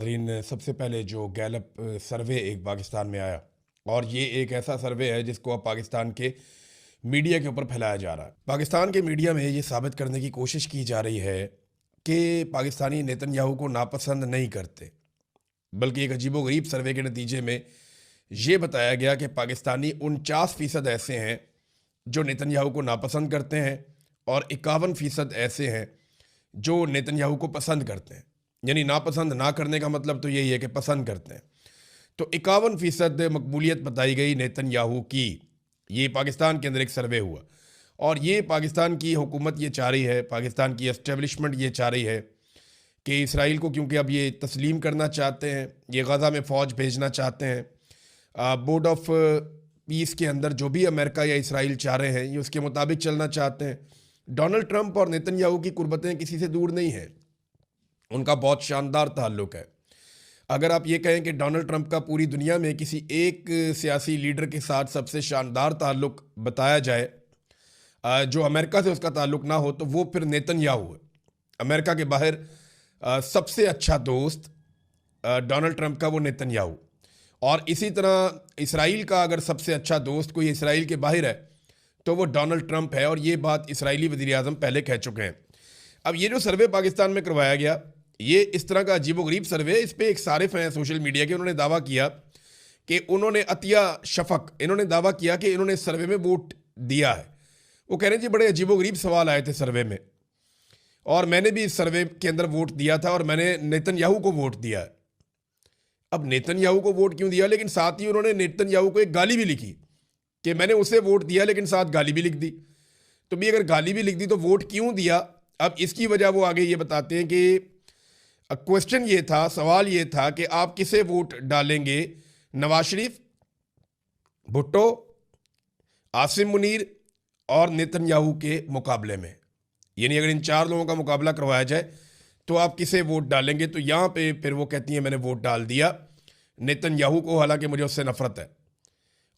सबसे पहले जो गैलप सर्वे एक पाकिस्तान में आया, और ये एक ऐसा सर्वे है जिसको अब पाकिस्तान के मीडिया के ऊपर फैलाया जा रहा है। पाकिस्तान के मीडिया में ये साबित करने की कोशिश की जा रही है कि पाकिस्तानी नेतन्याहू को नापसंद नहीं करते, बल्कि एक अजीबोगरीब सर्वे के नतीजे में ये बताया गया कि पाकिस्तानी 49% ऐसे हैं जो नेतन्याहू को नापसंद करते हैं और 51% ऐसे हैं जो नेतन्याहू को पसंद करते हैं। यानी नापसंद ना करने का मतलब तो यही है कि पसंद करते हैं। तो 51% मकबूलियत बताई गई नेतन्याहू की। ये पाकिस्तान के अंदर एक सर्वे हुआ, और ये पाकिस्तान की हुकूमत ये चाह रही है, पाकिस्तान की एस्टेब्लिशमेंट ये चाह रही है कि इसराइल को, क्योंकि अब ये तस्लीम करना चाहते हैं, ये गज़ा में फ़ौज भेजना चाहते हैं, बोर्ड ऑफ पीस के अंदर जो भी अमेरिका या इसराइल चाह रहे हैं ये उसके मुताबिक चलना चाहते हैं। डोनाल्ड ट्रंप और नेतन्याहू की कुर्बतें किसी से दूर नहीं हैं, उनका बहुत शानदार ताल्लुक़ है। अगर आप ये कहें कि डोनाल्ड ट्रंप का पूरी दुनिया में किसी एक सियासी लीडर के साथ सबसे शानदार ताल्लुक़ बताया जाए जो अमेरिका से उसका ताल्लुक़ ना हो, तो वो फिर नेतन्याहू है। अमेरिका के बाहर सबसे अच्छा दोस्त डोनाल्ड ट्रंप का वो नेतन्याहू। और इसी तरह इसराइल का अगर सबसे अच्छा दोस्त कोई इसराइल के बाहर है तो वो डोनाल्ड ट्रंप है, और ये बात इसराइली वज़ीर-ए-आज़म पहले कह चुके हैं। अब ये जो सर्वे पाकिस्तान में करवाया गया, ये इस तरह का अजीबोगरीब सर्वे, इस पर एक सारिफ हैं सोशल मीडिया के, उन्होंने दावा किया कि उन्होंने अतिया शफक, इन्होंने दावा किया कि इन्होंने सर्वे में वोट दिया है। वो कह रहे हैं जी बड़े अजीबोगरीब सवाल आए थे सर्वे में, और मैंने भी इस सर्वे के अंदर वोट दिया था और मैंने नेतन्याहू को वोट दिया है। अब नेतन्याहू को वोट क्यों दिया, लेकिन साथ ही उन्होंने नेतन्याहू को एक गाली भी लिखी कि मैंने उसे वोट दिया, लेकिन साथ गाली भी लिख दी। तो भी अगर गाली भी लिख दी तो वोट क्यों दिया? अब इसकी वजह वो आगे ये बताते हैं कि क्वेश्चन ये था, सवाल ये था कि आप किसे वोट डालेंगे, नवाज शरीफ, भुट्टो, आसिम मुनीर और नेतन्याहू के मुकाबले में। यानी अगर इन चार लोगों का मुकाबला करवाया जाए तो आप किसे वोट डालेंगे? तो यहाँ पे फिर वो कहती हैं मैंने वोट डाल दिया नेतन्याहू को, हालांकि मुझे उससे नफरत है,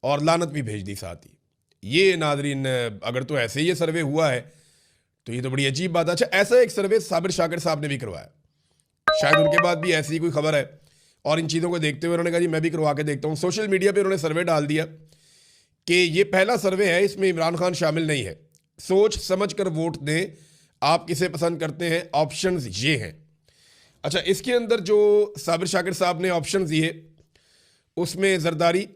और लानत भी भेज दी साथ ही। ये नाजरीन, अगर तो ऐसे ही ये सर्वे हुआ है तो ये तो बड़ी अजीब बात है। अच्छा, ऐसा एक सर्वे साबिर शाकिर साहब ने भी करवाया, शायद उनके बाद भी ऐसी कोई खबर है, और इन चीज़ों को देखते हुए उन्होंने कहा जी मैं भी करवा के देखता हूँ। सोशल मीडिया पे उन्होंने सर्वे डाल दिया कि ये पहला सर्वे है, इसमें इमरान खान शामिल नहीं है, सोच समझ कर वोट दें, आप किसे पसंद करते हैं, ऑप्शंस ये हैं। अच्छा, इसके अंदर जो साबिर शाकिर साहब ने ऑप्शंस दिए उसमें जरदारी,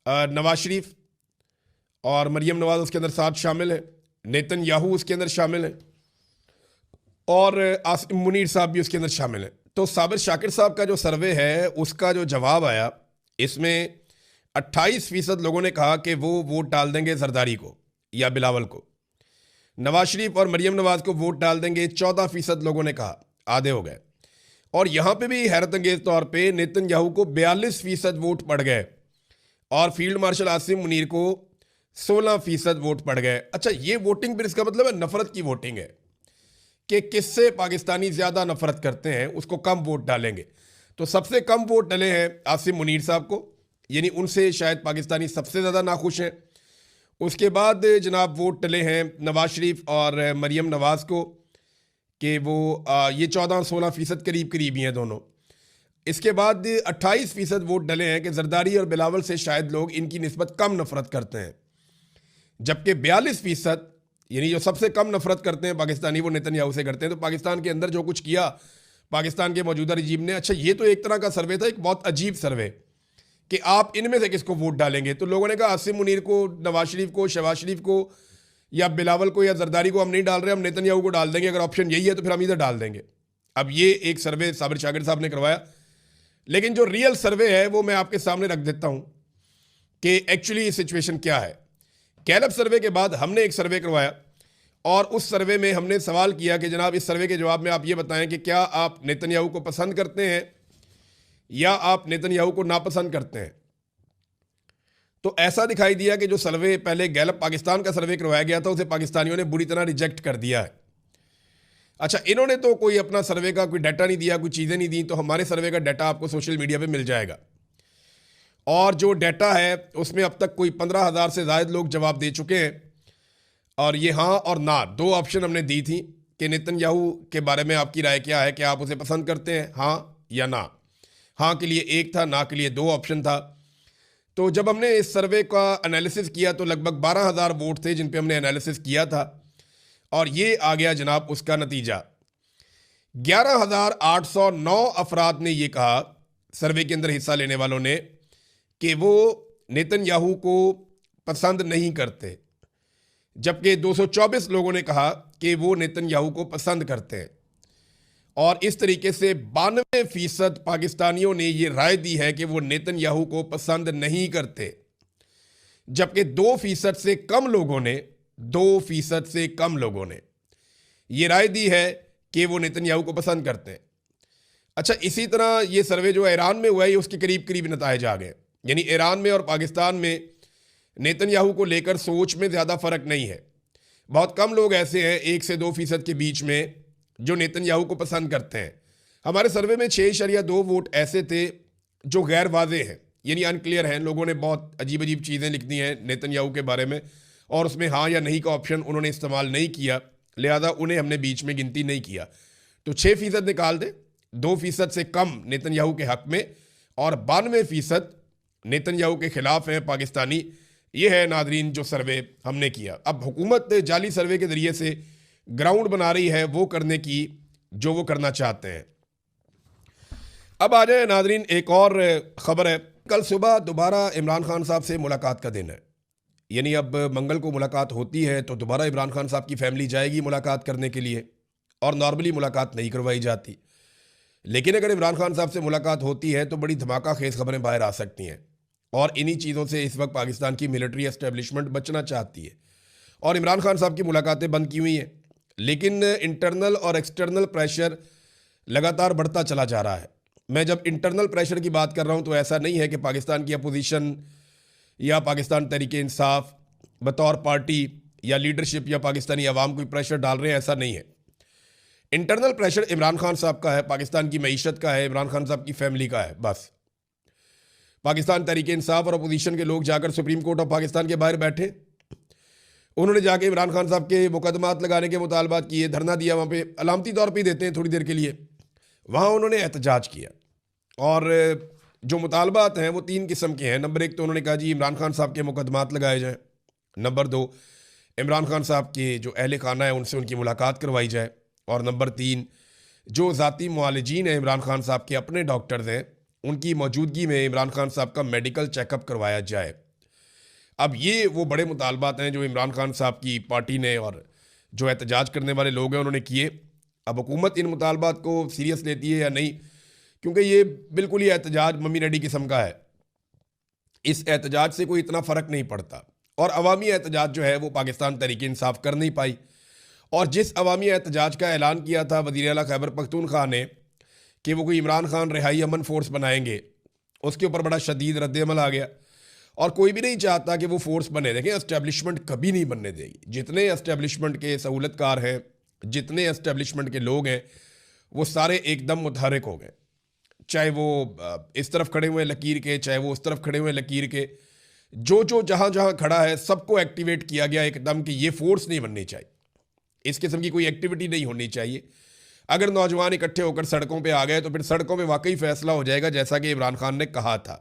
नवाज शरीफ और मरियम नवाज उसके अंदर साथ शामिल है, नेतन्याहू उसके अंदर शामिल है, और आसिम मुनीर साहब भी उसके अंदर शामिल है। तो साबिर शाकिर साहब का जो सर्वे है उसका जो जवाब आया, इसमें 28% लोगों ने कहा कि वो वोट डाल देंगे जरदारी को या बिलावल को। नवाज शरीफ और मरियम नवाज को वोट डाल देंगे 14% लोगों ने कहा, आधे हो गए। और यहाँ पे भी हैरत अंगेज तौर पे नेतन्याहू को 42% वोट पड़ गए, और फील्ड मार्शल आसिम मुनीर को 16% वोट पड़ गए। अच्छा, ये वोटिंग फिर इसका मतलब है नफरत की वोटिंग है कि किससे पाकिस्तानी ज़्यादा नफरत करते हैं उसको कम वोट डालेंगे। तो सबसे कम वोट डले हैं आसिम मुनीर साहब को, यानी उनसे शायद पाकिस्तानी सबसे ज़्यादा नाखुश हैं। उसके बाद जनाब वोट डले हैं नवाज शरीफ और मरियम नवाज़ को कि वो ये 14 और 16% करीब करीब ही हैं दोनों। इसके बाद 28% वोट डले हैं कि जरदारी और बिलावल से शायद लोग इनकी निस्बत कम नफरत करते हैं, जबकि 42% यानी जो सबसे कम नफरत करते हैं पाकिस्तानी वो नेतन्याहू से करते हैं। तो पाकिस्तान के अंदर जो कुछ किया पाकिस्तान के मौजूदा रजीम ने, अच्छा ये तो एक तरह का सर्वे था, एक बहुत अजीब सर्वे कि आप इनमें से किसको वोट डालेंगे। तो लोगों ने कहा आसिम मुनीर को, नवाज शरीफ को, शहबाज शरीफ को, या बिलावल को, या जरदारी को हम नहीं डाल रहे, हम नेतन्याहू को डाल देंगे। अगर ऑप्शन यही है तो फिर हम इधर डाल देंगे। अब ये एक सर्वे साबिर शाकिर साहब ने करवाया, लेकिन जो रियल सर्वे है वो मैं आपके सामने रख देता हूँ कि एक्चुअली सिचुएशन क्या है। गैलप सर्वे के बाद हमने एक सर्वे करवाया, और उस सर्वे में हमने सवाल किया कि जनाब इस सर्वे के जवाब में आप ये बताएं कि क्या आप नेतन्याहू को पसंद करते हैं या आप नेतन्याहू को नापसंद करते हैं। तो ऐसा दिखाई दिया कि जो सर्वे पहले गैलप पाकिस्तान का सर्वे करवाया गया था उसे पाकिस्तानियों ने बुरी तरह रिजेक्ट कर दिया है। अच्छा, इन्होंने तो कोई अपना सर्वे का कोई डाटा नहीं दिया, कोई चीज़ें नहीं दी, तो हमारे सर्वे का डाटा आपको सोशल मीडिया पे मिल जाएगा। और जो डाटा है उसमें अब तक कोई 15,000 से ज़ायद लोग जवाब दे चुके हैं, और ये हाँ और ना दो ऑप्शन हमने दी थी कि नेतन्याहू के बारे में आपकी राय क्या है, क्या आप उसे पसंद करते हैं हाँ या ना। हाँ के लिए 1 था, ना के लिए 2 ऑप्शन था। तो जब हमने इस सर्वे का एनालिसिस किया तो लगभग 12,000 वोट थे जिन पे हमने एनालिसिस किया था, और ये आ गया जनाब उसका नतीजा। 11,809 अफराद ने ये कहा, सर्वे के अंदर हिस्सा लेने वालों ने, कि वो नेतन्याहू को पसंद नहीं करते, जबकि 224 लोगों ने कहा कि वो नेतन्याहू को पसंद करते हैं। और इस तरीके से 92% पाकिस्तानियों ने ये राय दी है कि वो नेतन्याहू को पसंद नहीं करते, जबकि 2% से कम लोगों ने 2% से कम लोगों ने ये राय दी है कि वो नेतन्याहू को पसंद करते हैं। अच्छा, इसी तरह ये सर्वे जो ईरान में हुआ है, ये उसके करीब करीब नताइज आ गए। यानी ईरान में और पाकिस्तान में नेतन्याहू को लेकर सोच में ज़्यादा फ़र्क नहीं है। बहुत कम लोग ऐसे हैं 1 से 2% के बीच में जो नेतन्याहू को पसंद करते हैं। हमारे सर्वे में 6.2 वोट ऐसे थे जो गैर वाज़े हैं, यानी अनक्लियर हैं। लोगों ने बहुत अजीब अजीब चीज़ें लिख दी हैं नेतन्याहू के बारे में, और उसमें हाँ या नहीं का ऑप्शन उन्होंने इस्तेमाल नहीं किया, लिहाजा उन्हें हमने बीच में गिनती नहीं किया। तो 6% निकाल दें, 2% से कम नेतन्याहू के हक़ में, और 92% नेतन्याहू के ख़िलाफ़ हैं पाकिस्तानी। ये है नादरीन जो सर्वे हमने किया। अब हुकूमत जाली सर्वे के ज़रिए से ग्राउंड बना रही है वो करने की जो वो करना चाहते हैं। अब आ जाए नादरीन, एक और ख़बर है। कल सुबह दोबारा इमरान खान साहब से मुलाकात का दिन है, यानी अब मंगल को मुलाकात होती है तो दोबारा इमरान खान साहब की फैमिली जाएगी मुलाकात करने के लिए, और नॉर्मली मुलाकात नहीं करवाई जाती। लेकिन अगर इमरान खान साहब से मुलाकात होती है तो बड़ी धमाका खेज खबरें बाहर आ सकती हैं, और इन्हीं चीज़ों से इस वक्त पाकिस्तान की मिलिट्री एस्टेब्लिशमेंट बचना चाहती है। और इमरान खान साहब की मुलाकातें बंद की हुई हैं, लेकिन इंटरनल और एक्सटर्नल प्रेशर लगातार बढ़ता चला जा रहा है। मैं जब इंटरनल प्रेशर की बात कर रहा हूँ तो ऐसा नहीं है कि पाकिस्तान की अपोजिशन या पाकिस्तान तहरीक इंसाफ बतौर पार्टी या लीडरशिप या पाकिस्तानी अवाम कोई प्रेशर डाल रहे हैं, ऐसा नहीं है। इंटरनल प्रेशर इमरान खान साहब का है, पाकिस्तान की मईशत का है, इमरान खान साहब की फैमिली का है। बस पाकिस्तान तहरीक इंसाफ और अपोजिशन के लोग जाकर सुप्रीम कोर्ट ऑफ पाकिस्तान के बाहर बैठे, उन्होंने जाके इमरान खान साहब के मुकदमात लगाने के मुतालबात किए, धरना दिया। वहाँ पे अलामती तौर पे देते हैं थोड़ी देर के लिए, वहाँ उन्होंने एहतजाज किया। और जो मुतालबात हैं वो 3 किस्म के हैं। नंबर 1 तो उन्होंने कहा जी इमरान खान साहब के मुकदमात लगाए जाएँ। नंबर 2, इमरान खान साहब के जो अहल खाना है उनसे उनकी मुलाकात करवाई जाए। और नंबर 3, जो ज़ाती मुआलिजीन हैं इमरान खान साहब के अपने डॉक्टर्स हैं, उनकी मौजूदगी में इमरान खान साहब का मेडिकल चेकअप करवाया जाए। अब ये वो बड़े मुतालबात हैं जो इमरान खान साहब की पार्टी ने और जो एहतजाज करने वाले लोग हैं उन्होंने किए। अब हुकूमत इन मुतालबात को सीरियस लेती है या नहीं, क्योंकि ये बिल्कुल ही एहतजाज मम्मी डैडी किस्म का है। इस एहतजाज से कोई इतना फ़र्क नहीं पड़ता, और अवामी एहतजाज जो है वो पाकिस्तान तहरीक इंसाफ कर नहीं पाई। और जिस अवामी एहतजाज का ऐलान किया था वज़ीर आला खैबर पख्तूनख्वा ने कि वो कोई इमरान खान रिहाई अमन फोर्स बनाएंगे, उसके ऊपर बड़ा शदीद रद्द-ए-अमल आ गया, और कोई भी नहीं चाहता कि वो फोर्स बने। देखें, एस्टेब्लिशमेंट कभी नहीं बनने देगी। जितने एस्टेब्लिशमेंट के सहूलतकार हैं, जितने एस्टेब्लिशमेंट के लोग हैं, वो सारे एकदम मुतहरिक हो गए। चाहे वो इस तरफ खड़े हुए लकीर के, चाहे वो उस तरफ खड़े हुए लकीर के, जो जहाँ जहाँ खड़ा है सबको एक्टिवेट किया गया एकदम कि ये फोर्स नहीं बननी चाहिए, इस किस्म की कोई एक्टिविटी नहीं होनी चाहिए। अगर नौजवान इकट्ठे होकर सड़कों पे आ गए तो फिर सड़कों पे वाकई फैसला हो जाएगा, जैसा कि इमरान खान ने कहा था।